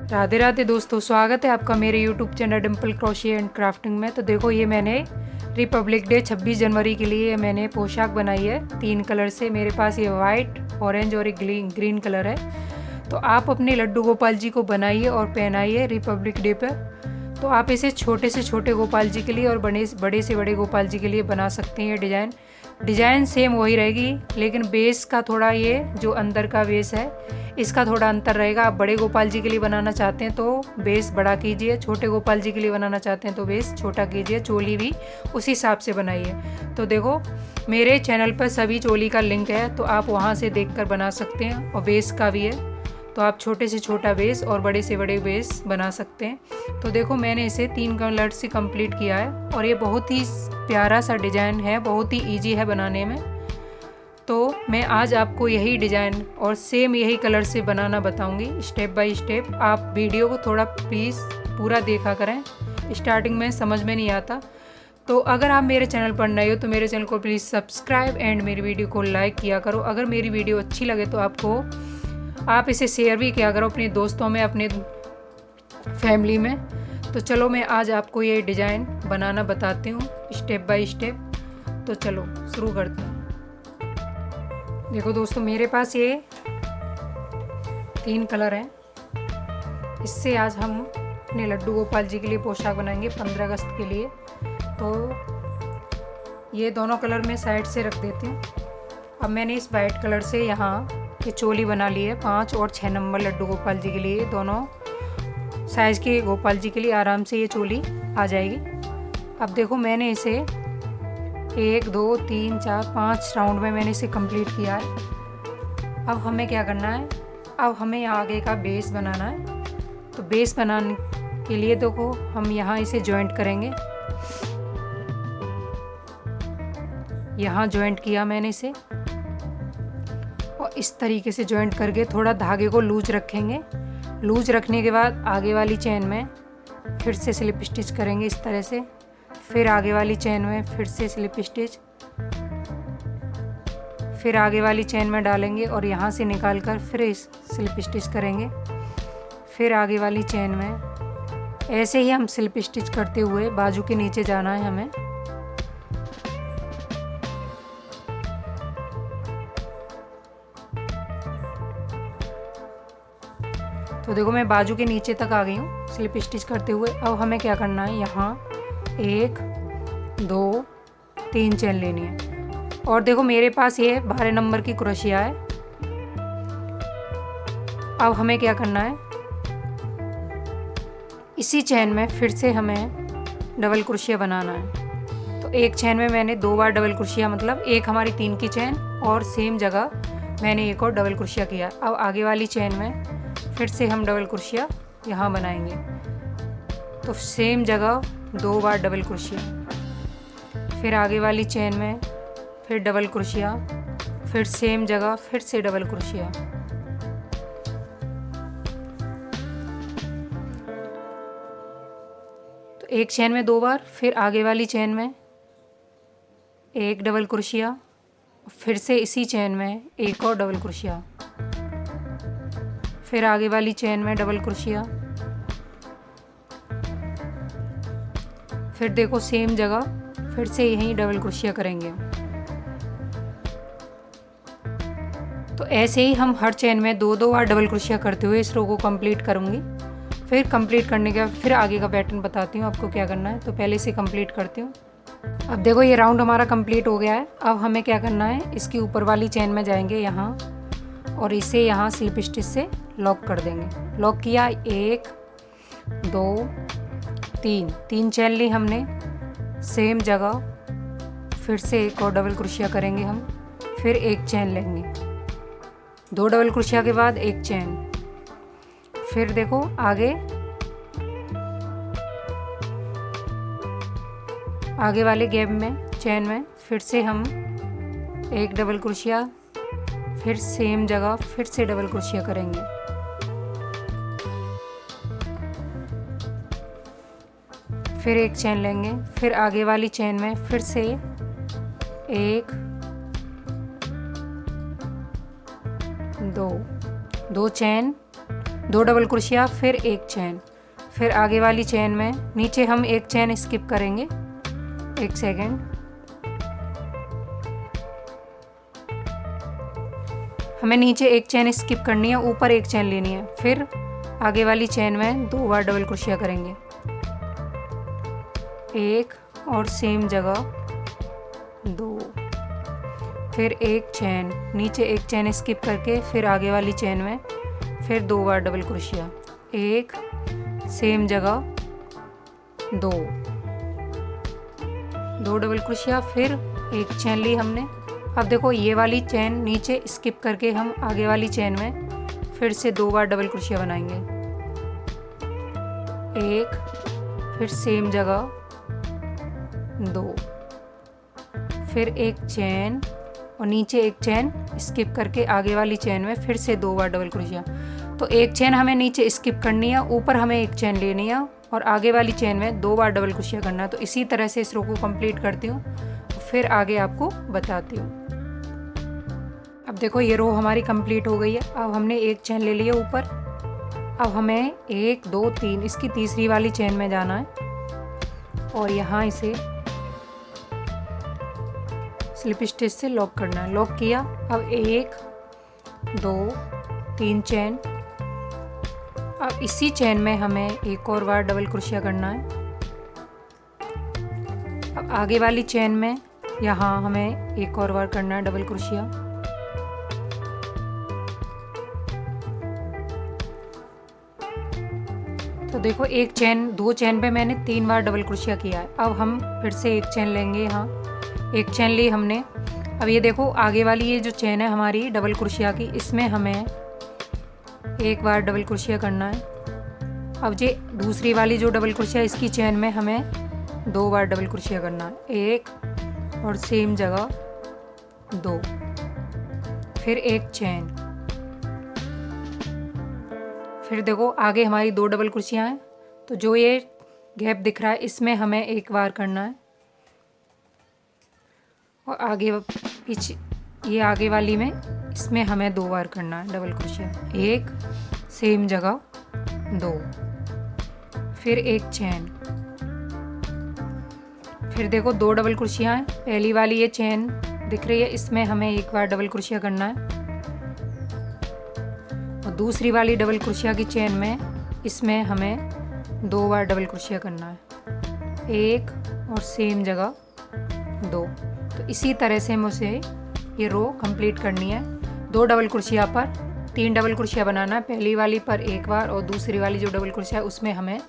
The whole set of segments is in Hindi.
राधे राधे दोस्तों, स्वागत है आपका मेरे YouTube channel Dimple crochet and crafting में। तो देखो, ये मैंने रिपब्लिक डे 26 जनवरी के लिए मैंने पोशाक बनाई है 3 कलर से। मेरे पास ये वाइट, ऑरेंज और एक ग्रीन कलर है। तो आप अपने लड्डू गोपाल जी को बनाइए और पहनाइए रिपब्लिक डे पर। तो आप इसे छोटे से छोटे गोपाल जी के लिए और बड़े से बड़े गोपाल जी के लिए बना सकते हैं। डिज़ाइन सेम वही रहेगी, लेकिन बेस का थोड़ा, ये जो अंदर का बेस है इसका थोड़ा अंतर रहेगा। आप बड़े गोपाल जी के लिए बनाना चाहते हैं तो बेस बड़ा कीजिए, छोटे गोपाल जी के लिए बनाना चाहते हैं तो बेस छोटा कीजिए। चोली भी उसी हिसाब से बनाइए। तो देखो, मेरे चैनल पर सभी चोली का लिंक है, तो आप वहाँ से देखकर बना सकते हैं। और बेस का भी है, तो आप छोटे से छोटा बेस और बड़े से बड़े बेस बना सकते हैं। तो देखो, मैंने इसे 3 कलर से कंप्लीट किया है और ये बहुत ही प्यारा सा डिज़ाइन है, बहुत ही इजी है बनाने में। तो मैं आज आपको यही डिज़ाइन और सेम यही कलर से बनाना बताऊंगी स्टेप बाय स्टेप। आप वीडियो को थोड़ा प्लीज़ पूरा देखा करें, स्टार्टिंग में समझ में नहीं आता। तो अगर आप मेरे चैनल पर नए हो तो मेरे चैनल को प्लीज़ सब्सक्राइब एंड मेरी वीडियो को लाइक किया करो। अगर मेरी वीडियो अच्छी लगे तो आप इसे शेयर भी किया करो अपने दोस्तों में, अपने फैमिली में। तो चलो, मैं आज आपको ये डिज़ाइन बनाना बताती हूँ स्टेप बाय स्टेप। तो चलो शुरू करते हैं। देखो दोस्तों, मेरे पास ये 3 कलर हैं। इससे आज हम अपने लड्डू गोपाल जी के लिए पोशाक बनाएंगे 15 अगस्त के लिए। तो ये दोनों कलर मैं साइड से रख देती हूँ। अब मैंने इस वाइट कलर से यहाँ ये चोली बना ली है 5 और 6 नंबर लड्डू गोपाल जी के लिए। दोनों साइज़ के गोपाल जी के लिए आराम से ये चोली आ जाएगी। अब देखो, मैंने इसे 1 2 3 4 5 राउंड में मैंने इसे कंप्लीट किया है। अब हमें क्या करना है, अब हमें आगे का बेस बनाना है। तो बेस बनाने के लिए देखो, हम यहाँ इसे जॉइंट करेंगे। यहाँ जॉइंट किया मैंने इसे, और इस तरीके से जॉइंट करके थोड़ा धागे को लूज रखेंगे। लूज रखने के बाद आगे वाली चेन में फिर से स्लिप स्टिच करेंगे इस तरह से। फिर आगे वाली चेन में फिर से स्लिप स्टिच, फिर आगे वाली चेन में डालेंगे और यहाँ से निकाल कर फिर स्लिप स्टिच करेंगे। फिर आगे वाली चेन में ऐसे ही हम स्लिप स्टिच करते हुए बाजू के नीचे जाना है हमें। तो देखो, मैं बाजू के नीचे तक आ गई हूँ स्लिप स्टिच करते हुए। अब हमें क्या करना है, यहाँ 1 2 3 चेन लेनी है। और देखो, मेरे पास ये 12 नंबर की क्रोशिया है। अब हमें क्या करना है, इसी चेन में फिर से हमें डबल क्रोशिया बनाना है। तो एक चेन में मैंने 2 बार डबल क्रोशिया, मतलब एक हमारी 3 की चेन और सेम जगह मैंने एक और डबल क्रोशिया किया। अब आगे वाली चेन में फिर से हम डबल क्रोशिया यहाँ बनाएंगे। तो सेम जगह 2 बार डबल क्रोशिया, फिर आगे वाली चेन में फिर डबल क्रोशिया, फिर सेम जगह फिर से डबल क्रोशिया। तो एक चेन में 2 बार, फिर आगे वाली चेन में एक डबल क्रोशिया, फिर से इसी चेन में एक और डबल क्रोशिया, फिर आगे वाली चेन में डबल क्रोशिया, फिर देखो सेम जगह फिर से यहीं डबल क्रोशिया करेंगे। तो ऐसे ही हम हर चेन में 2 बार डबल क्रोशिया करते हुए इस रो को कंप्लीट करूँगी। फिर कंप्लीट करने के बाद फिर आगे का पैटर्न बताती हूँ आपको क्या करना है। तो पहले इसे कंप्लीट करती हूँ। अब देखो, ये राउंड हमारा कंप्लीट हो गया है। अब हमें क्या करना है, इसकी ऊपर वाली चेन में जाएंगे यहाँ और इसे यहाँ स्लिप स्टिच से लॉक कर देंगे। लॉक किया, 1 2 3 चेन ली हमने सेम जगह। फिर से एक और डबल क्रोशिया करेंगे हम, फिर एक चेन लेंगे, 2 डबल क्रोशिया के बाद एक चेन। फिर देखो आगे वाले गैप में चेन में फिर से हम एक डबल क्रोशिया, फिर सेम जगह फिर से डबल क्रोशिया करेंगे। फिर एक चेन लेंगे, फिर आगे वाली चेन में फिर से 1 2 चेन, 2 डबल क्रोशिया, फिर एक चेन, फिर आगे वाली चेन में नीचे हम एक चेन स्किप करेंगे, 1 सेकेंड। हमें नीचे एक चेन स्किप करनी है, ऊपर एक चेन लेनी है, फिर आगे वाली चेन में 2 बार डबल क्रोशिया करेंगे, एक और सेम जगह 2, फिर एक चेन, नीचे एक चेन स्किप करके फिर आगे वाली चेन में फिर 2 बार डबल क्रोशिया, एक सेम जगह 2 डबल क्रोशिया, फिर एक चेन ली हमने। अब देखो ये वाली चेन नीचे स्किप करके हम आगे वाली चेन में फिर से 2 बार डबल क्रोशिया बनाएंगे, एक, फिर सेम जगह 2, फिर एक चेन और नीचे एक चेन स्किप करके आगे वाली चेन में फिर से 2 बार डबल क्रोशिया। तो एक चेन हमें नीचे स्किप करनी है, ऊपर हमें एक चेन लेनी है और आगे वाली चेन में 2 बार डबल क्रोशिया करना है। तो इसी तरह से इस रो को कंप्लीट करती हूँ, फिर आगे आपको बताती हूँ। अब देखो ये रो हमारी कंप्लीट हो गई है। अब हमने एक चेन ले लिया ऊपर, अब हमें 1 2 3 इसकी तीसरी वाली चेन में जाना है और यहाँ इसे स्लिप स्टिच से लॉक करना है। लॉक किया, अब 1 2 3 चेन, अब इसी चेन में हमें एक और बार डबल क्रोशिया करना है। अब आगे वाली चेन में यहाँ हमें एक और बार करना है डबल क्रोशिया। तो देखो एक चेन, 2 चेन पे मैंने 3 बार डबल क्रोशिया किया है। अब हम फिर से एक चेन लेंगे, यहाँ एक चेन ली हमने। अब ये देखो आगे वाली ये जो चेन है हमारी डबल क्रोशिया की, इसमें हमें एक बार डबल क्रोशिया करना है। अब ये दूसरी वाली जो डबल क्रोशिया इसकी चेन में हमें 2 बार डबल क्रोशिया करना है, एक और सेम जगह 2, फिर एक चेन, फिर देखो आगे हमारी 2 डबल क्रोशिया हैं। तो जो ये गैप दिख रहा है इसमें हमें एक बार करना है और आगे पीछे ये आगे वाली में इसमें हमें 2 बार करना है डबल क्रोशिया, एक सेम जगह 2, फिर एक चेन, फिर देखो 2 डबल क्रोशिया हैं। पहली वाली ये चेन दिख रही है, इसमें हमें एक बार डबल क्रोशिया करना है और दूसरी वाली डबल क्रोशिया की चेन में इसमें हमें 2 बार डबल क्रोशिया करना है, एक और सेम जगह 2। तो इसी तरह से मुझे ये रो कंप्लीट करनी है। 2 डबल क्रोशिया पर 3 डबल क्रोशिया बनाना है, पहली वाली पर एक बार और दूसरी वाली जो डबल क्रोशिया है उसमें हमें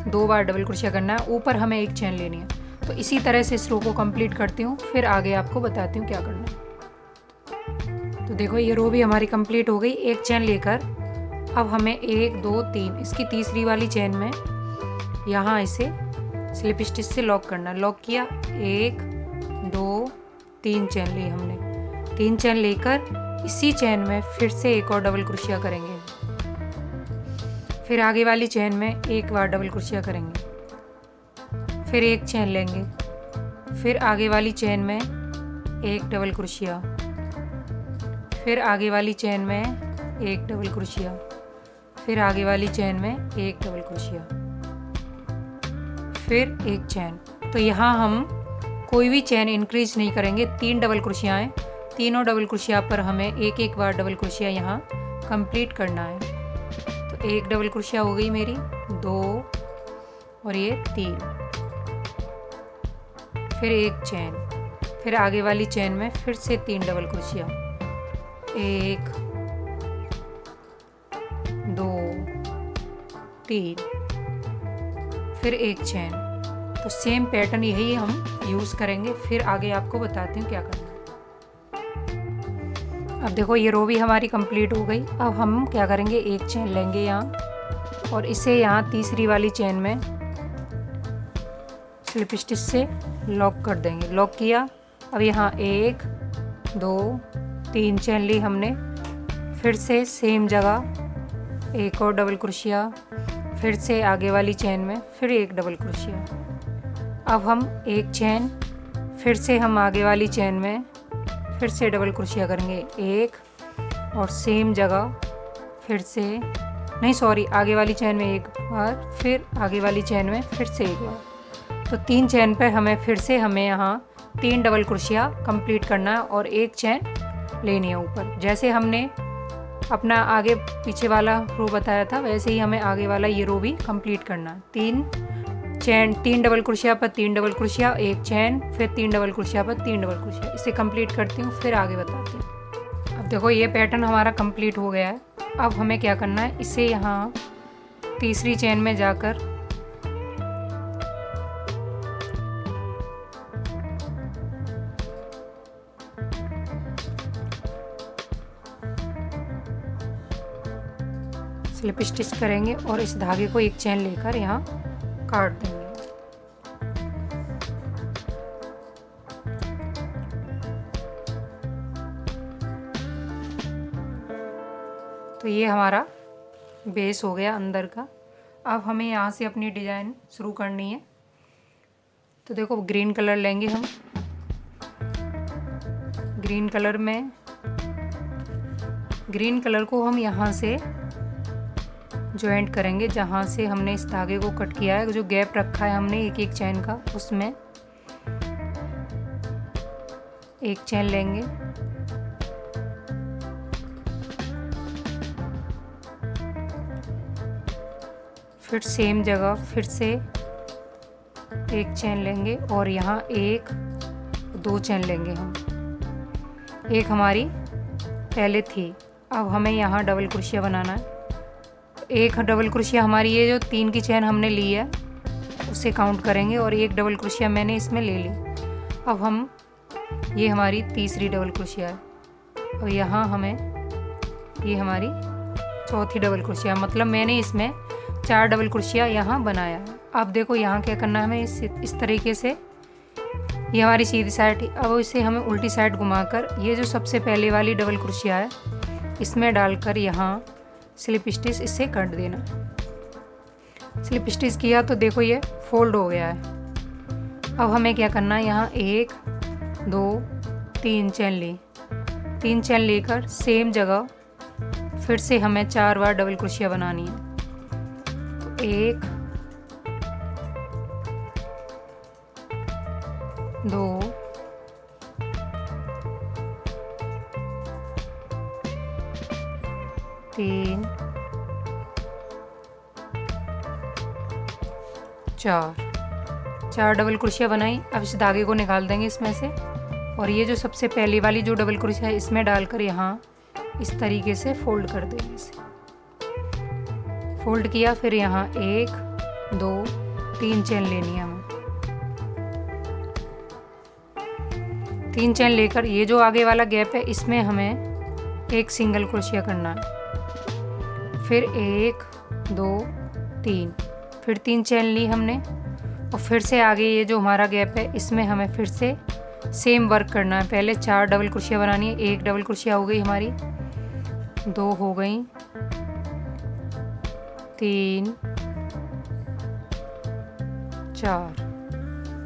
2 बार डबल क्रोशिया करना है, ऊपर हमें एक चेन लेनी है। तो इसी तरह से इस रो को कंप्लीट करती हूँ, फिर आगे आपको बताती हूँ क्या करना है। तो देखो ये रो भी हमारी कंप्लीट हो गई। एक चेन लेकर अब हमें 1 2 3 इसकी तीसरी वाली चेन में यहाँ इसे स्लिप स्टिच से लॉक करना है। लॉक किया, 1 2 3 चेन ली हमने। 3 चेन लेकर इसी चेन में फिर से एक और डबल क्रोशिया करेंगे, फिर आगे वाली चेन में एक बार डबल क्रोशिया करेंगे, फिर एक चेन लेंगे, फिर आगे वाली चेन में एक डबल क्रोशिया, फिर आगे वाली चेन में एक डबल क्रोशिया, फिर आगे वाली चेन में एक डबल क्रोशिया, फिर एक चेन। तो यहाँ हम कोई भी चेन इंक्रीज नहीं करेंगे, 3 डबल क्रोशिया हैं, तीनों डबल क्रोशिया पर हमें एक एक बार डबल क्रोशिया यहाँ कंप्लीट करना है। तो एक डबल क्रोशिया हो गई मेरी, 2 और ये 3, फिर एक चेन, फिर आगे वाली चेन में फिर से 3 डबल क्रोशिया, 1 2 3, फिर एक चेन। तो सेम पैटर्न यही हम यूज़ करेंगे, फिर आगे आपको बताती हूँ क्या करना है। अब देखो ये रो भी हमारी कंप्लीट हो गई। अब हम क्या करेंगे, एक चेन लेंगे यहाँ और इसे यहाँ तीसरी वाली चेन में स्लिप स्टिच से लॉक कर देंगे। लॉक किया, अब यहाँ 1 2 3 चेन ली हमने, फिर से सेम जगह एक और डबल क्रोशिया, फिर से आगे वाली चेन में फिर एक डबल क्रोशिया। अब हम एक चेन, फिर से हम आगे वाली चेन में फिर से डबल क्रोशिया करेंगे, एक और सेम जगह फिर से नहीं सॉरी, आगे वाली चेन में एक बार, फिर आगे वाली चेन में फिर से एक बार। तो 3 चेन पे हमें यहाँ 3 डबल क्रोशिया कंप्लीट करना है और एक चेन लेनी है ऊपर। जैसे हमने अपना आगे पीछे वाला रो बताया था वैसे ही हमें आगे वाला ये रो भी कंप्लीट करना है। 3 डबल क्रोशिया पर 3 डबल क्रोशिया, एक चेन, फिर 3 डबल क्रोशिया पर 3 डबल क्रोशिया। इसे कंप्लीट करती हूँ फिर आगे बताती हूँ। अब देखो ये पैटर्न हमारा कंप्लीट हो गया है। अब हमें क्या करना है, इसे यहाँ तीसरी चेन में जाकर स्लिप स्टिच करेंगे और इस धागे को एक चेन लेकर यहाँ काट देंगे। तो ये हमारा बेस हो गया अंदर का। अब हमें यहाँ से अपनी डिज़ाइन शुरू करनी है। तो देखो ग्रीन कलर लेंगे हम। ग्रीन कलर को हम यहाँ से जॉइंट करेंगे, जहाँ से हमने इस धागे को कट किया है, जो गैप रखा है हमने एक एक चेन का, उसमें एक चेन लेंगे, फिर सेम जगह फिर से एक चेन लेंगे और यहाँ 2 चेन लेंगे हम। एक हमारी पहले थी, अब हमें यहाँ डबल क्रोशिया बनाना है। एक डबल क्रोशिया हमारी ये जो 3 की चेन हमने ली है उसे काउंट करेंगे और एक डबल क्रोशिया मैंने इसमें ले ली। अब हम ये हमारी तीसरी डबल क्रोशिया है और यहाँ हमें ये हमारी चौथी डबल क्रोशिया, मतलब मैंने इसमें 4 डबल क्रोशिया यहाँ बनाया है। अब देखो यहाँ क्या करना है हमें, इस तरीके से ये हमारी सीधी साइड, अब इसे हमें उल्टी साइड घुमाकर ये जो सबसे पहले वाली डबल क्रोशिया है इसमें डालकर यहाँ स्लिप स्टिच इससे काट देना। स्लिप स्टिच किया तो देखो ये फोल्ड हो गया है। अब हमें क्या करना है, यहाँ 1 2 3 चेन ली, 3 चेन लेकर सेम जगह फिर से हमें 4 बार डबल क्रोशिया बनानी है। तो 1 2 3 4 डबल क्रोशिया बनाई। अब इस धागे को निकाल देंगे इसमें से और ये जो सबसे पहली वाली जो डबल क्रोशिया है इसमें डालकर यहाँ इस तरीके से फोल्ड कर देंगे। इसे फोल्ड किया, फिर यहाँ 1 2 3 चेन लेनी है हमें। 3 चेन लेकर ये जो आगे वाला गैप है इसमें हमें एक सिंगल क्रोशिया करना है, फिर 1 2 3, फिर 3 चेन ली हमने और फिर से आगे ये जो हमारा गैप है इसमें हमें फिर से सेम वर्क करना है। पहले 4 डबल क्रोशिया बनानी है, 1 डबल क्रोशिया हो गई हमारी, 2 हो गई, 3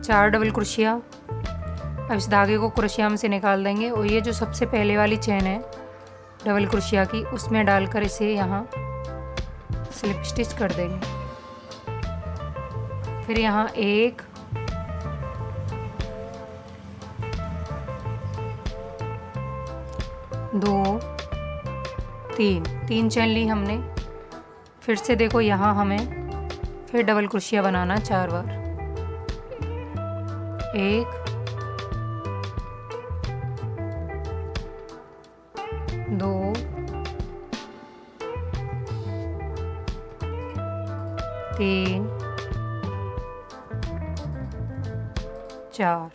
4 डबल क्रोशिया। अब इस धागे को क्रोशिया में से निकाल देंगे और ये जो सबसे पहले वाली चेन है डबल क्रोशिया की उसमें डालकर इसे यहाँ स्लिप स्टिच कर देंगे। फिर यहाँ 1 2 3 चेन ली हमने। फिर से देखो यहाँ हमें फिर डबल क्रोशिया बनाना 4 बार, 1 2 3 4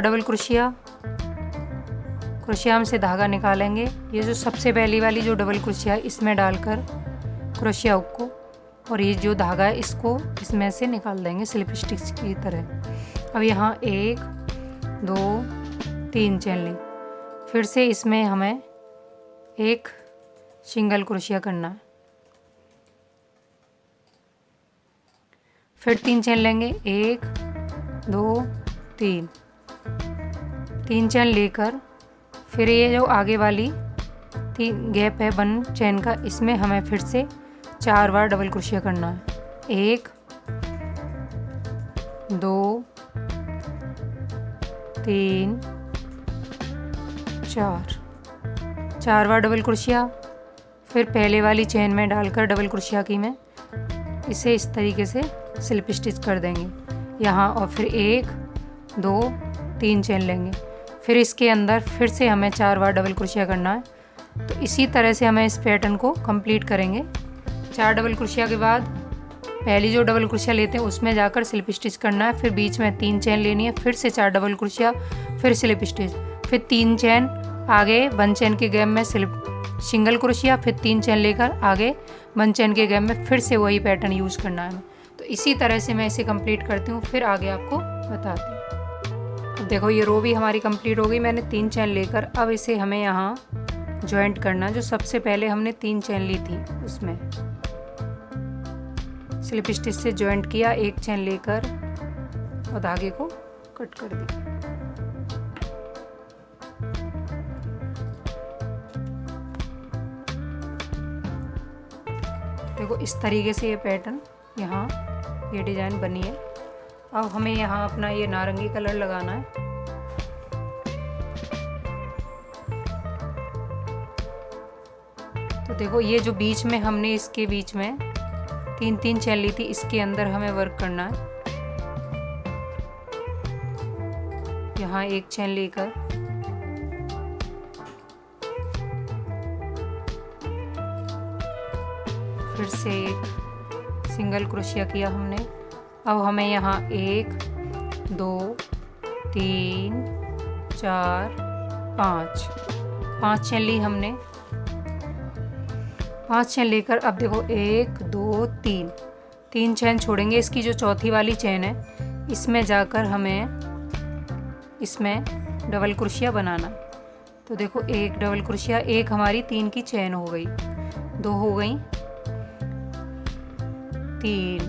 डबल क्रोशिया में से धागा निकालेंगे। ये जो सबसे पहली वाली जो डबल क्रोशिया है इसमें डालकर क्रोशिया हुक को और ये जो धागा है इसको इसमें से निकाल देंगे स्लिप स्टिच की तरह। अब यहाँ 1 2 3 चेन ली, फिर से इसमें हमें एक सिंगल क्रोशिया करना है, फिर 3 चेन लेंगे, 1 2 3 चेन लेकर फिर ये जो आगे वाली की गैप है 1 चेन का, इसमें हमें फिर से 4 बार डबल क्रोशिया करना है। 1 2 3 4 बार डबल क्रोशिया। फिर पहले वाली चेन में डालकर डबल क्रोशिया की मैं इसे इस तरीके से स्लिप स्टिच कर देंगे यहाँ, और फिर 1 2 3 चेन लेंगे। फिर इसके अंदर फिर से हमें 4 बार डबल क्रोशिया करना है। तो इसी तरह से हमें इस पैटर्न को कंप्लीट करेंगे। 4 डबल क्रोशिया के बाद पहली जो डबल क्रोशिया लेते हैं उसमें जाकर स्लिप स्टिच करना है। फिर बीच में 3 चेन लेनी है, फिर से 4 डबल क्रोशिया, फिर स्लिप स्टिच, फिर 3 चेन आगे 1 चेन के गैप में सिंगल क्रोशिया, फिर 3 चेन लेकर आगे 1 चेन के गैप में फिर से वही पैटर्न यूज़ करना है। तो इसी तरह से मैं इसे कंप्लीट करती हूँ, फिर आगे आपको बताती हूँ। अब देखो ये रो भी हमारी कंप्लीट हो गई। मैंने 3 चेन लेकर अब इसे हमें यहाँ जॉइंट करना। जो सबसे पहले हमने 3 चेन ली थी उसमें स्लिप स्टिच से जॉइंट किया, 1 चेन लेकर और धागे को कट कर दिया। देखो इस तरीके से ये पैटर्न यहाँ ये डिज़ाइन बनी है। अब हमें यहाँ अपना ये नारंगी कलर लगाना है। तो देखो ये जो बीच में हमने इसके बीच में 3 चेन ली थी, इसके अंदर हमें वर्क करना है। यहाँ 1 चेन लेकर फिर से एक सिंगल क्रोशिया किया हमने। अब हमें यहाँ 1 2 3 4 5 चेन ली हमने। 5 चेन लेकर अब देखो 1 2 3 चेन छोड़ेंगे। इसकी जो चौथी वाली चेन है इसमें जाकर हमें इसमें डबल क्रोशिया बनाना। तो देखो 1 डबल क्रोशिया, 1 हमारी 3 की चेन हो गई, 2 हो गई, 3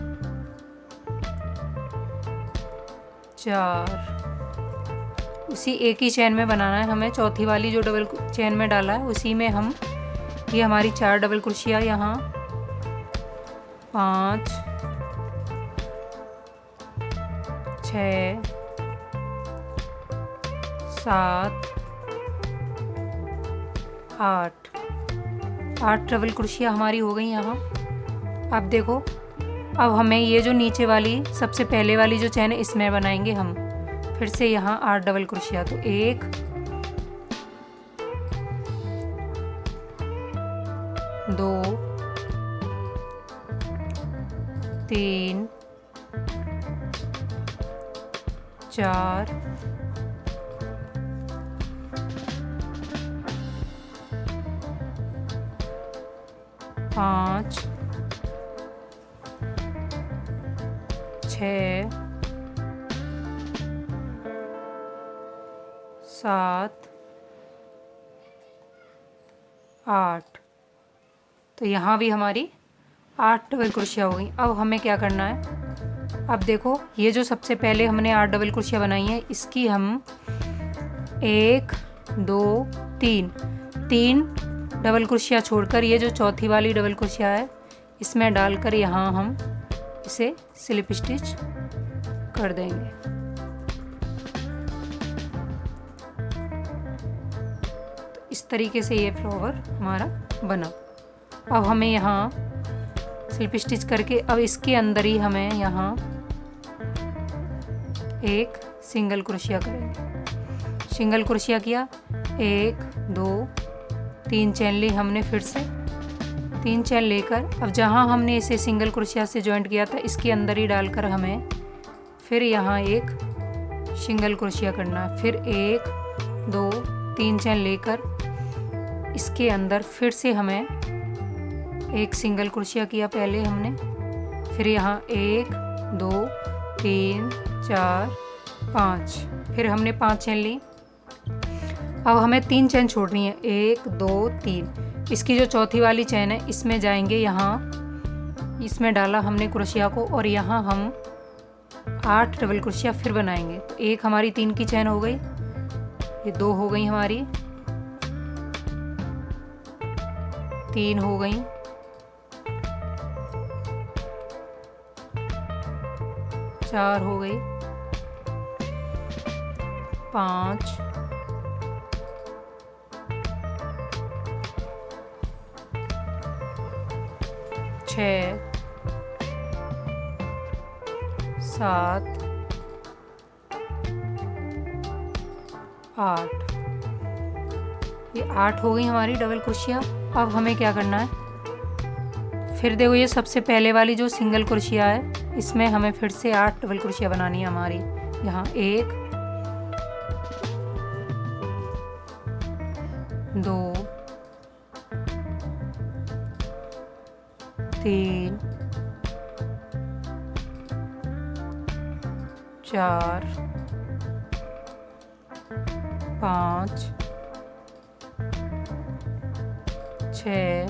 4। उसी एक ही चेन में बनाना है हमें। चौथी वाली जो डबल चेन में डाला है उसी में हम ये हमारी 4 डबल क्रोशिया, यहाँ 5 6 7 8 डबल क्रोशिया हमारी हो गई यहाँ। अब देखो अब हमें ये जो नीचे वाली सबसे पहले वाली जो चेन है इसमें बनाएंगे हम फिर से यहाँ 8 डबल क्रोशिया। तो 1 2 3 4 5 6 7 8। तो यहाँ भी हमारी 8 डबल क्रोशिया हो गई। अब हमें क्या करना है, अब देखो ये जो सबसे पहले हमने 8 डबल क्रोशिया बनाई है इसकी हम 1 2 3 डबल क्रोशिया छोड़कर ये जो चौथी वाली डबल क्रोशिया है इसमें डालकर यहाँ हम इसे स्लिप स्टिच कर देंगे। तो इस तरीके से ये फ्लावर हमारा बना। अब हमें यहाँ स्लिप स्टिच करके अब इसके अंदर ही हमें यहाँ एक सिंगल क्रोशिया करेंगे। सिंगल क्रोशिया किया, 1 2 3 चेन ली हमने, फिर से 3 चेन लेकर अब जहाँ हमने इसे सिंगल क्रोशिया से जॉइंट किया था इसके अंदर ही डालकर हमें फिर यहाँ एक सिंगल क्रोशिया करना है। फिर 1 2 3 चेन लेकर इसके अंदर फिर से हमें एक सिंगल क्रोशिया किया पहले हमने, फिर यहाँ 1 2 3 4 5, फिर हमने 5 चेन ली। अब हमें 3 चेन छोड़नी है, 1 2 3। इसकी जो चौथी वाली चेन है इसमें जाएंगे, यहाँ इसमें डाला हमने क्रोशिया को और यहाँ हम 8 डबल क्रोशिया फिर बनाएंगे। तो एक हमारी 3 की चेन हो गई, ये 2 हो गई हमारी, 3 हो गई, 4 हो गई, 5, 6, 7, 8। ये 8 हो गई हमारी डबल क्रोशिया। अब हमें क्या करना है, फिर देखो ये सबसे पहले वाली जो सिंगल क्रोशिया है इसमें हमें फिर से 8 डबल क्रोशिया बनानी है हमारी। यहाँ 1, 2, 3, 4, 5, 6,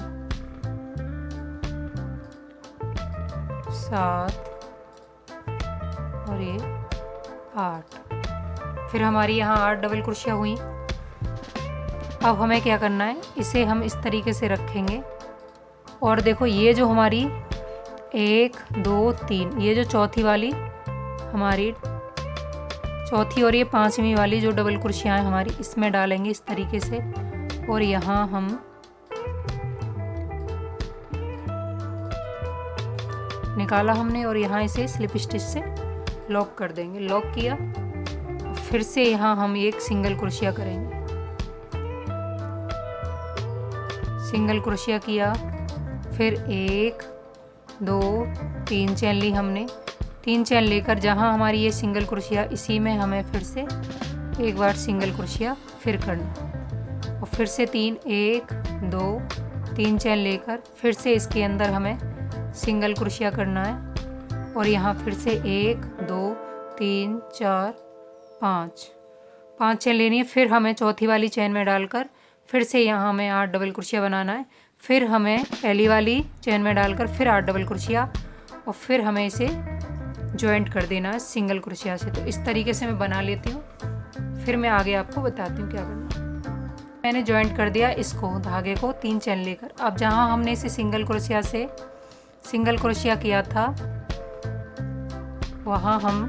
7 और ये 8। फिर हमारी यहाँ 8 डबल क्रोशिया हुई। अब हमें क्या करना है, इसे हम इस तरीके से रखेंगे और देखो ये जो हमारी 1, 2, 3, ये जो चौथी वाली हमारी चौथी और ये 5वीं वाली जो डबल क्रोशिया है हमारी, इसमें डालेंगे इस तरीके से और यहाँ हम निकाला हमने और यहाँ इसे स्लिप स्टिच से लॉक कर देंगे। लॉक किया, फिर से यहाँ हम एक सिंगल क्रोशिया करेंगे। सिंगल क्रोशिया किया, फिर 1, 2, 3 चेन ली हमने। 3 चेन लेकर जहाँ हमारी ये सिंगल क्रोशिया, इसी में हमें फिर से एक बार सिंगल क्रोशिया फिर करना और फिर से 3, 1, 2, 3 चेन लेकर फिर से इसके अंदर हमें सिंगल क्रोशिया करना है और यहाँ फिर से 1, 2, 3, 4, 5 चेन लेनी है। फिर हमें चौथी वाली चेन में डालकर फिर से यहाँ हमें 8 डबल क्रोशिया बनाना है। फिर हमें पहली वाली चेन में डालकर फिर 8 डबल क्रोशिया और फिर हमें इसे जॉइंट कर देना है सिंगल क्रोशिया से। तो इस तरीके से मैं बना लेती हूँ, फिर मैं आगे आपको बताती हूँ क्या करना है। मैंने जॉइंट कर दिया इसको, धागे को 3 चेन लेकर। अब जहाँ हमने इसे सिंगल क्रोशिया किया था वहाँ हम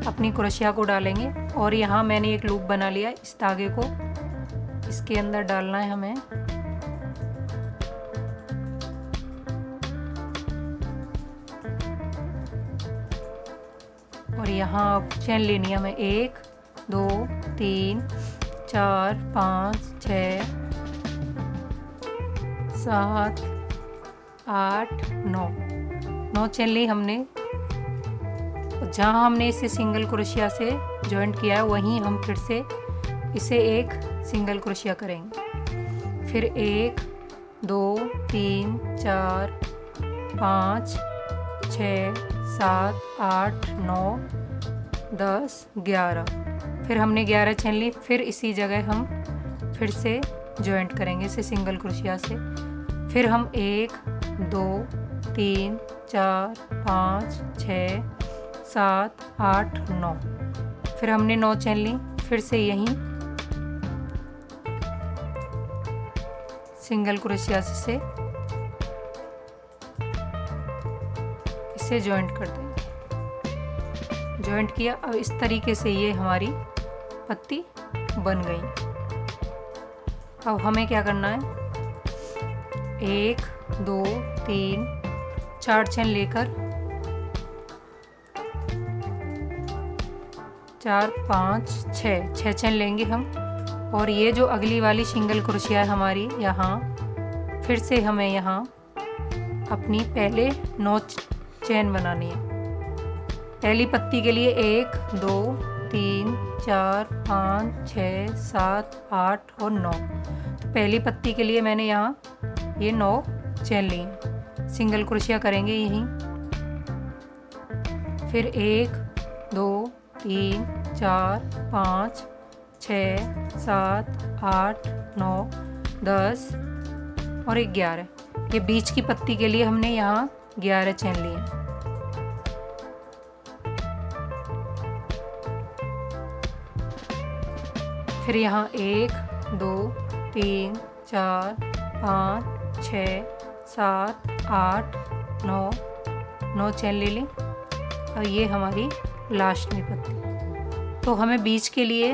अपनी क्रोशिया को डालेंगे और यहाँ मैंने एक लूप बना लिया। इस धागे को इसके अंदर डालना है हमें और यहाँ चेन लेनी है हमें 1, 2, 3, 4, 5, 6, 7, 8, 9 चेन ली हमने। जहाँ हमने इसे सिंगल क्रोशिया से जॉइंट किया है वहीं हम फिर से इसे एक सिंगल क्रोशिया करेंगे। फिर 1, 2, 3, 4, 5, 6, 7, 8, 9, 10, 11। फिर हमने 11 चेन ली। फिर इसी जगह हम फिर से जॉइंट करेंगे इसे सिंगल क्रोशिया से। फिर हम 1, 2, 3, 4, 5, 6, 7, 8, 9। फिर हमने 9 चेन ली। फिर से यहीं सिंगल क्रोशिया से इसे जॉइंट कर देंगे। जॉइंट किया। अब इस तरीके से ये हमारी पत्ती बन गई। अब हमें क्या करना है, 1, 2, 3, 4 चेन लेकर 4, 5, 6 चेन लेंगे हम। और ये जो अगली वाली सिंगल क्रोशिया है हमारी, यहाँ फिर से हमें यहाँ अपनी पहले 9 चेन बनानी है। पहली पत्ती के लिए 1, 2, 3, 4, 5, 6, 7, 8 और 9। तो पहली पत्ती के लिए मैंने यहाँ ये 9 चेन ली हैं। सिंगल क्रोशिया करेंगे यहीं। फिर 1, 2, 3, 4, 5, 6, 7, 8, 9, 10 और 11। ये बीच की पत्ती के लिए हमने यहाँ 11 चेन लिए हैं। फिर यहाँ 1, 2, 3, 4, 5, 6 7 8 9 चेन ले लें। और ये हमारी लास्ट में पत्ती। तो हमें बीच के लिए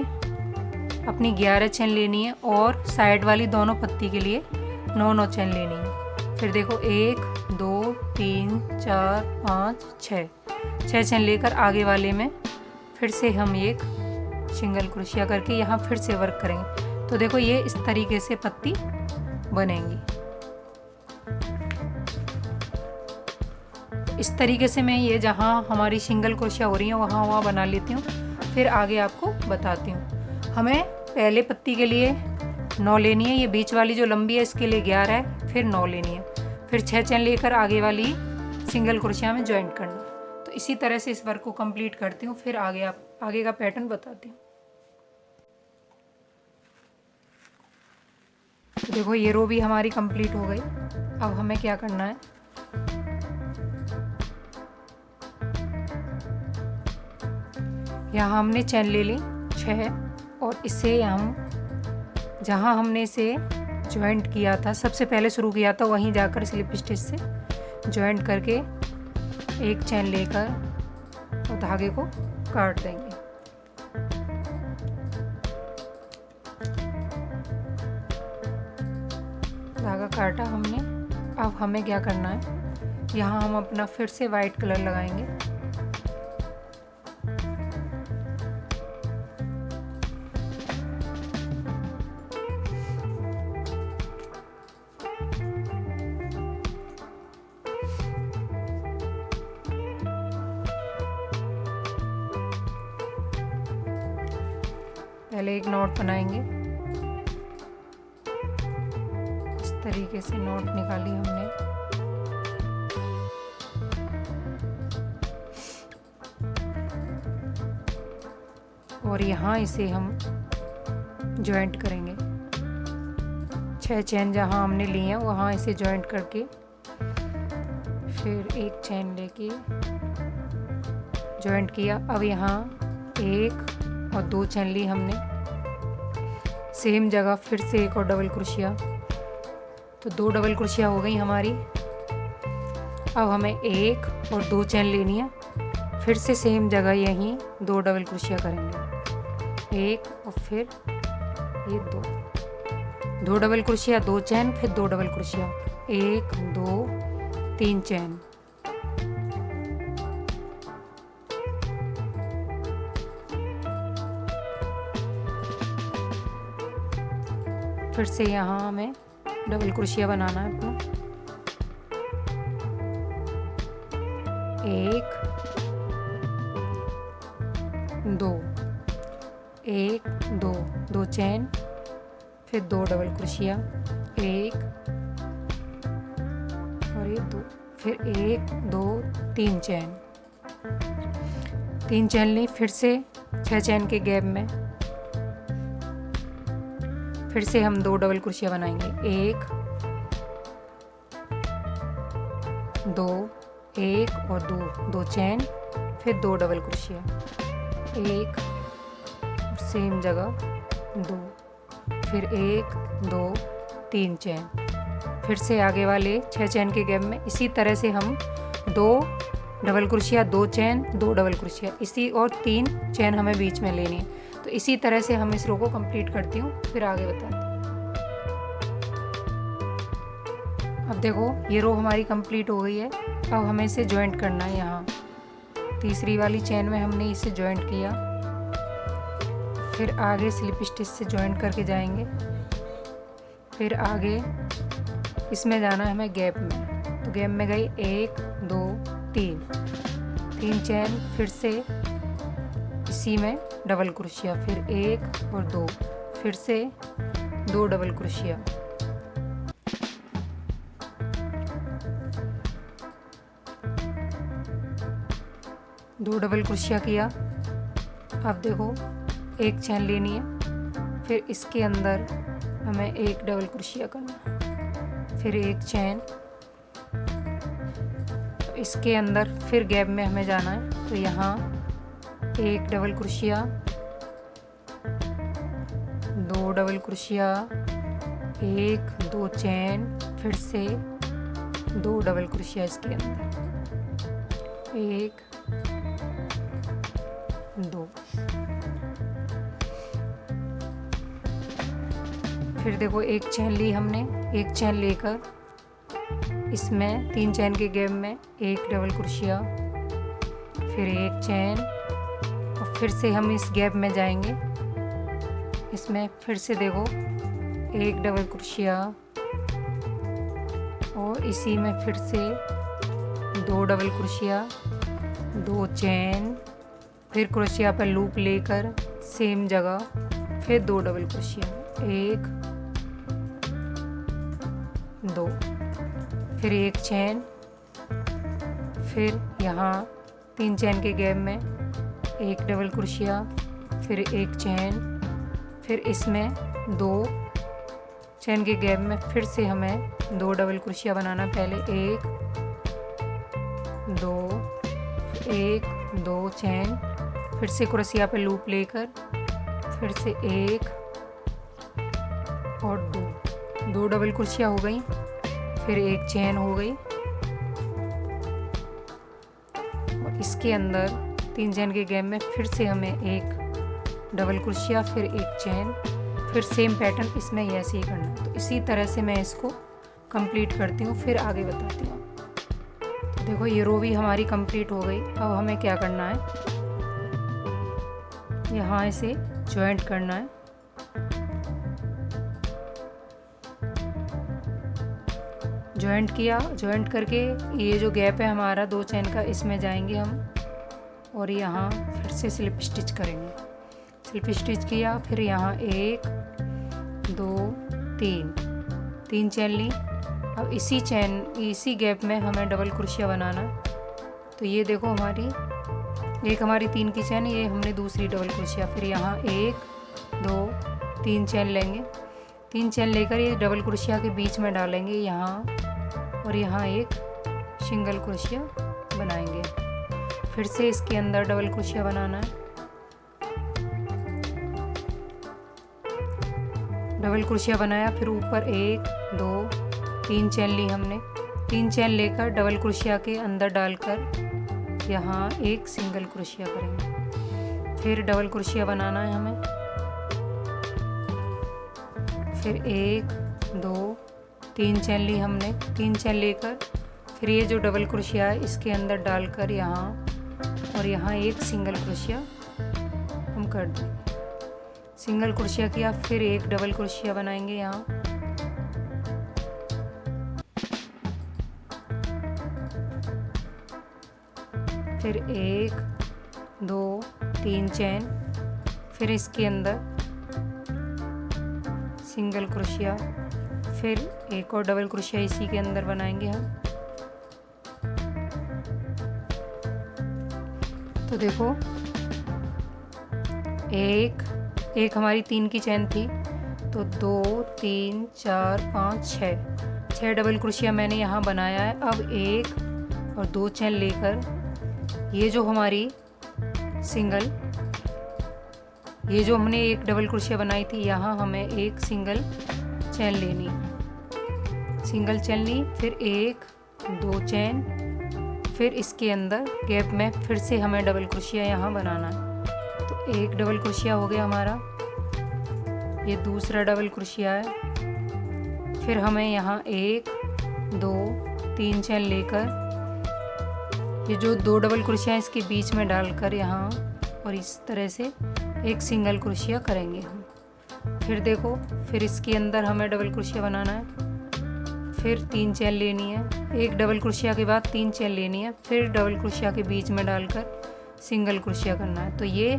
अपनी 11 चेन लेनी है और साइड वाली दोनों पत्ती के लिए 9 चेन लेनी है। फिर देखो 1 2 3 4 5 6 चेन लेकर आगे वाले में फिर से हम एक सिंगल क्रोशिया करके यहाँ फिर से वर्क करेंगे। तो देखो ये इस तरीके से पत्ती बनेंगी। इस तरीके से मैं ये जहाँ हमारी सिंगल क्रोशिया हो रही है वहाँ बना लेती हूँ, फिर आगे आपको बताती हूँ। हमें पहले पत्ती के लिए 9 लेनी है, ये बीच वाली जो लंबी है इसके लिए 11 है, फिर 9 लेनी है, फिर 6 चेन लेकर आगे वाली सिंगल क्रोशिया में ज्वाइंट करना है। तो इसी तरह से इस वर्क को कंप्लीट करती हूँ, फिर आगे का पैटर्न बताती हूँ। तो देखो ये रो भी हमारी कंप्लीट हो गई। अब हमें क्या करना है, यहाँ हमने चेन ले ली 6 और इसे हम जहाँ हमने इसे जॉइंट किया था, सबसे पहले शुरू किया था, वहीं जाकर स्लिप स्टिच से जॉइंट करके एक चेन लेकर और धागे को काट देंगे। धागा काटा हमने। अब हमें क्या करना है, यहाँ हम अपना फिर से वाइट कलर लगाएंगे। पहले एक नॉट बनाएंगे। इस तरीके से नॉट निकाली हमने। और यहाँ इसे हम जॉइंट करेंगे। 6 चेन जहाँ हमने ली हैं वहाँ इसे जॉइंट करके फिर एक चेन लेके जॉइंट किया। अब यहाँ 1 और 2 चेन ली हमने, सेम जगह फिर से एक और डबल क्रोशिया। तो 2 डबल क्रोशिया हो गई हमारी। अब हमें 1 और 2 चेन लेनी है, फिर से सेम जगह यहीं 2 डबल क्रोशिया करेंगे। 1 और फिर ये 2 डबल क्रोशिया, 2 चेन, फिर 2 डबल क्रोशिया, 1 2 3 चेन। फिर से यहाँ हमें डबल क्रोशिया बनाना है अपना। 1 2 1 2 2 चेन, फिर 2 डबल क्रोशिया, 1 और ये 2, फिर 1 2 3 चेन। 3 चेन ली, फिर से 6 चेन के गैप में फिर से हम 2 डबल क्रोशिया बनाएंगे। 1 2 1 और 2 चेन, फिर 2 डबल क्रोशिया, 1 सेम जगह 2, फिर 1 2 3 चेन। फिर से आगे वाले 6 चेन के गैप में इसी तरह से हम 2 double crochet, 2 chain, 2 double crochet, इसी और 3 चेन हमें बीच में लेनी है। तो इसी तरह से हम इस रो को कंप्लीट करती हूँ, फिर आगे बताती हूँ। अब देखो ये रो हमारी कंप्लीट हो गई है। अब हमें इसे जॉइंट करना है। यहाँ तीसरी वाली चेन में हमने इसे जॉइंट किया, फिर आगे स्लिप स्टिच से जॉइंट करके जाएंगे, फिर आगे इसमें जाना है हमें गैप में। तो गैप में गई 1 2 3 चेन, फिर से इसी में डबल क्रोशिया, फिर 1 और 2, फिर से 2 डबल क्रोशिया, दो डबल क्रोशिया किया। अब देखो एक चेन लेनी है, फिर इसके अंदर हमें एक डबल क्रोशिया करना, फिर एक चेन, तो इसके अंदर फिर गैप में हमें जाना है। तो यहाँ एक double crochet, 2 double crochet, 1 2 chain, फिर से 2 डबल क्रोशिया इसके अंदर, 1 2। फिर देखो एक चैन ली हमने, एक चैन लेकर इसमें 3 चैन के गैप में 1 डबल क्रोशिया, फिर 1 चैन, और फिर से हम इस गैप में जाएंगे। इसमें फिर से देखो 1 डबल क्रोशिया, और इसी में फिर से 2 डबल क्रोशिया, 2 चैन, फिर क्रोशिया पर लूप लेकर सेम जगह फिर 2 डबल क्रोशिया, 1 2, फिर 1 चैन, फिर यहाँ 3 चैन के गैप में 1 डबल क्रोशिया, फिर 1 चैन, फिर इसमें 2 चैन के गैप में फिर से हमें 2 डबल क्रोशिया बनाना। पहले 1 2, 1 2 चैन, फिर से क्रोशिया पे लूप लेकर फिर से 1 और 2 डबल क्रोशिया हो गई, फिर 1 चैन हो गई, और इसके अंदर 3 चैन के गैप में फिर से हमें 1 डबल क्रोशिया, फिर 1 चैन, फिर सेम पैटर्न इसमें ऐसे ही करना है। तो इसी तरह से मैं इसको कंप्लीट करती हूँ, फिर आगे बताती हूँ। तो देखो ये रो भी हमारी कंप्लीट हो गई। अब हमें क्या करना है, यहाँ इसे जॉइंट करना है। जॉइंट किया, जॉइंट करके ये जो गैप है हमारा 2 चैन का, इसमें जाएंगे हम और यहाँ फिर से स्लिप स्टिच करेंगे। स्लिप स्टिच किया, फिर यहाँ 1 2 3 चैन ली। अब इसी गैप में हमें डबल क्रोशिया बनाना। तो ये देखो हमारी 3 की चैन, ये हमने दूसरी डबल क्रोशिया, फिर यहाँ 1 2 3 चैन लेंगे। 3 चैन लेकर ये डबल क्रोशिया के बीच में डालेंगे यहाँ, और यहाँ एक सिंगल क्रोशिया बनाएंगे। फिर से इसके अंदर डबल क्रोशिया बनाना है। डबल क्रोशिया बनाया, फिर ऊपर 1 2 3 चैन ली हमने। 3 चैन लेकर डबल क्रोशिया के अंदर डालकर यहाँ एक सिंगल क्रोशिया करेंगे। फिर डबल क्रोशिया बनाना है हमें। फिर 1 2 3 चैन ली हमने। 3 चैन लेकर फिर ये जो डबल क्रोशिया है इसके अंदर डालकर यहाँ और यहाँ एक सिंगल क्रोशिया हम कर देंगे। सिंगल क्रोशिया किया, फिर एक डबल क्रोशिया बनाएंगे यहाँ। फिर 1 2 3 चैन, फिर इसके अंदर सिंगल क्रोशिया, फिर एक और डबल क्रोशिया इसी के अंदर बनाएंगे हम। तो देखो एक हमारी 3 की चैन थी, तो 2 3 4 5 6 डबल क्रोशिया मैंने यहाँ बनाया है। अब 1 और 2 चैन लेकर ये जो हमने एक डबल क्रोशिया बनाई थी, यहाँ हमें एक सिंगल चैन लेनी है। सिंगल चैन ली, फिर 1 2 चैन, फिर इसके अंदर गैप में फिर से हमें डबल क्रोशिया यहाँ बनाना है। तो एक डबल क्रोशिया हो गया हमारा, ये दूसरा डबल क्रोशिया है। फिर हमें यहाँ 1 2 3 चैन लेकर ये जो 2 डबल क्रोशिया इसके बीच में डालकर यहाँ और इस तरह से एक सिंगल क्रोशिया करेंगे हम। फिर देखो, फिर इसके अंदर हमें डबल क्रोशिया बनाना है। फिर 3 चैन लेनी है, एक डबल क्रोशिया के बाद 3 चैन लेनी है, फिर डबल क्रोशिया के बीच में डालकर सिंगल क्रोशिया करना है। तो ये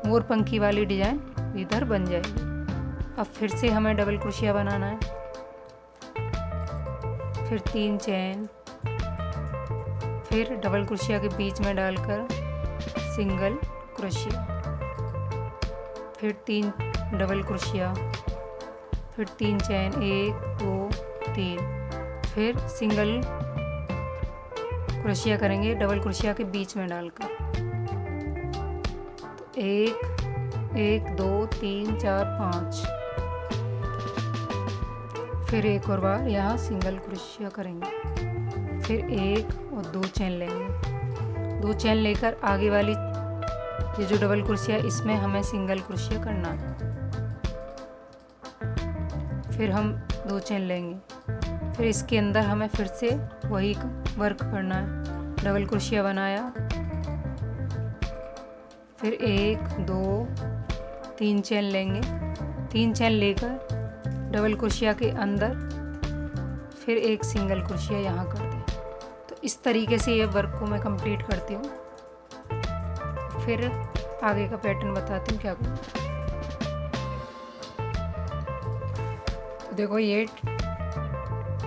मोर पंखी वाली डिज़ाइन इधर बन जाएगी। अब फिर से हमें डबल क्रोशिया बनाना है। फिर 3 चैन, फिर डबल क्रोशिया के बीच में डालकर सिंगल क्रोशिया, फिर 3 डबल क्रोशिया, फिर 3 चैन, 1 2 3, फिर सिंगल क्रोशिया करेंगे डबल क्रोशिया के बीच में डालकर। तो 1 2 3 4 5, फिर एक और बार यहाँ सिंगल क्रोशिया करेंगे, फिर 1 और 2 चेन लेंगे। 2 चेन लेकर आगे वाली ये जो डबल क्रोशिया इसमें हमें सिंगल क्रोशिया करना है। फिर हम 2 चेन लेंगे, फिर इसके अंदर हमें फिर से वही वर्क करना है। डबल क्रोशिया बनाया, फिर 1 2 3 चेन लेंगे। 3 चेन लेकर डबल क्रोशिया के अंदर फिर एक सिंगल क्रोशिया यहाँ कर दें। तो इस तरीके से ये वर्क को मैं कंप्लीट करती हूँ। फिर आगे का पैटर्न बताती हूँ क्या करना। तो देखो ये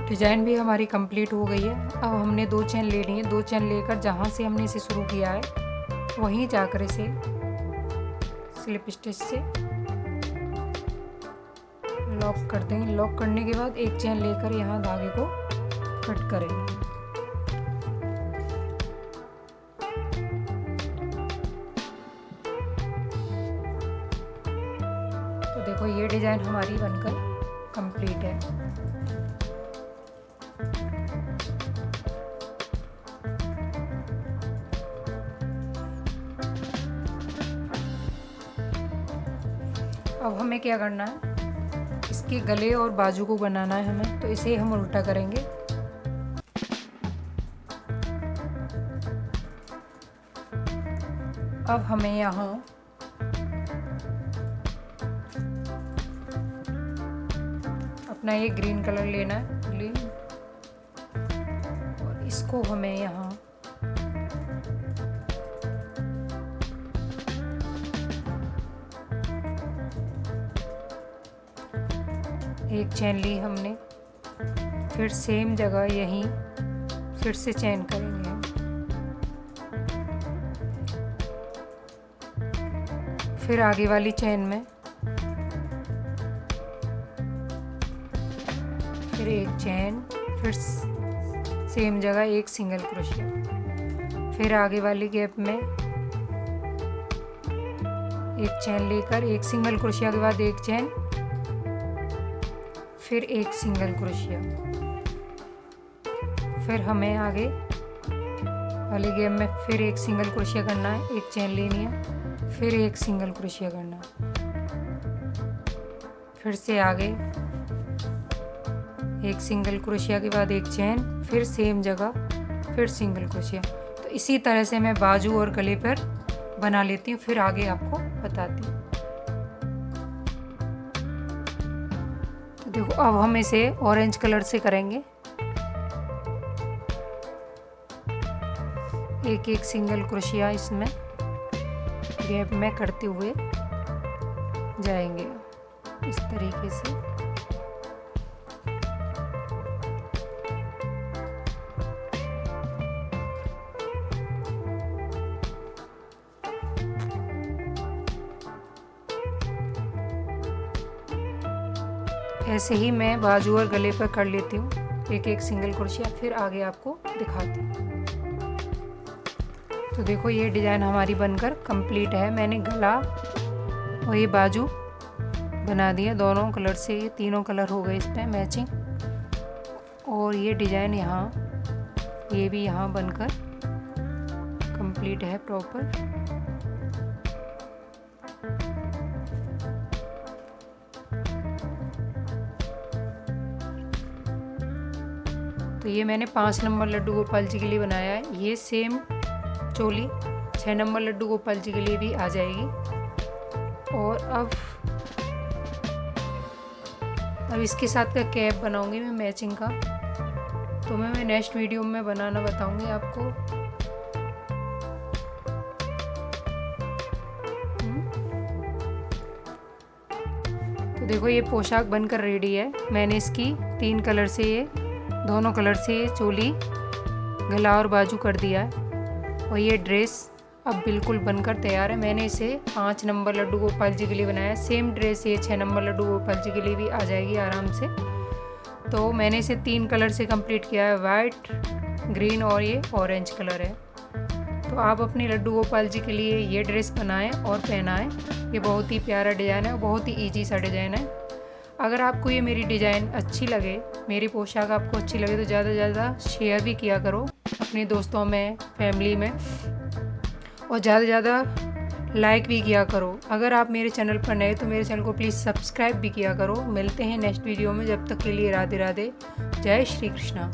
डिज़ाइन भी हमारी कंप्लीट हो गई है। अब हमने 2 चेन ले ली है। 2 चेन लेकर जहाँ से हमने इसे शुरू किया है वहीं जाकर इसे स्लिप स्टिच से लॉक कर देंगे। लॉक करने के बाद एक चेन लेकर यहाँ धागे को कट करेंगे। तो देखो ये डिज़ाइन हमारी बनकर कंप्लीट है। अब हमें क्या करना है, इसके गले और बाजू को बनाना है हमें। तो इसे हम उल्टा करेंगे। अब हमें यहाँ अपना ये ग्रीन कलर लेना है, ग्रीन, और इसको हमें यहाँ एक चेन ली हमने, फिर सेम जगह यहीं फिर से चेन करेंगे हम। फिर आगे वाली चेन में फिर एक चेन, फिर सेम जगह एक सिंगल क्रोशिया। फिर आगे वाली गैप में एक चेन लेकर एक सिंगल क्रोशिया के बाद एक चेन, फिर एक सिंगल क्रोशिया। फिर हमें आगे वाली गैप में फिर एक सिंगल क्रोशिया करना है, एक चेन लेनी है, फिर एक सिंगल क्रोशिया करना है। फिर से आगे एक सिंगल क्रोशिया के बाद एक चेन, फिर सेम जगह फिर सिंगल क्रोशिया। तो इसी तरह से मैं बाजू और गले पर बना लेती हूँ, फिर आगे आपको बताती हूँ। तो देखो अब हम इसे ऑरेंज कलर से करेंगे। एक एक सिंगल क्रोशिया इसमें गैप में करते हुए जाएंगे इस तरीके से। ऐसे ही मैं बाजू और गले पर कर लेती हूँ एक एक सिंगल क्रोशिया, फिर आगे आपको दिखाती हूँ। तो देखो ये डिज़ाइन हमारी बनकर कंप्लीट है। मैंने गला और ये बाजू बना दिया दोनों कलर से, ये तीनों कलर हो गए इस पर मैचिंग। और ये डिज़ाइन यहाँ, ये भी यहाँ बनकर कंप्लीट है प्रॉपर। तो ये मैंने 5 नंबर लड्डू गोपाल जी के लिए बनाया है। ये सेम चोली 6 नंबर लड्डू गोपाल जी के लिए भी आ जाएगी। और अब इसके साथ का कैप बनाऊंगी मैं मैचिंग का, तो मैं नेक्स्ट वीडियो में बनाना बताऊंगी आपको। तो देखो ये पोशाक बनकर रेडी है। मैंने इसकी 3 कलर से, ये दोनों कलर से ये चोली, गला और बाजू कर दिया है। और ये ड्रेस अब बिल्कुल बनकर तैयार है। मैंने इसे 5 नंबर लड्डू गोपाल जी के लिए बनाया है। सेम ड्रेस ये 6 नंबर लड्डू गोपाल जी के लिए भी आ जाएगी आराम से। तो मैंने इसे 3 कलर से कंप्लीट किया है, वाइट, ग्रीन और ये ऑरेंज कलर है। तो आप अपने लड्डू गोपाल जी के लिए ये ड्रेस बनाएं और पहनाएं। ये बहुत ही प्यारा डिज़ाइन है और बहुत ही ईजी सा डिज़ाइन है। अगर आपको ये मेरी डिज़ाइन अच्छी लगे, मेरी पोशाक आपको अच्छी लगे तो ज़्यादा से ज़्यादा शेयर भी किया करो अपने दोस्तों में, फैमिली में, और ज़्यादा से ज़्यादा लाइक भी किया करो। अगर आप मेरे चैनल पर नए तो मेरे चैनल को प्लीज़ सब्सक्राइब भी किया करो। मिलते हैं नेक्स्ट वीडियो में, जब तक के लिए राधे राधे, जय श्री कृष्णा।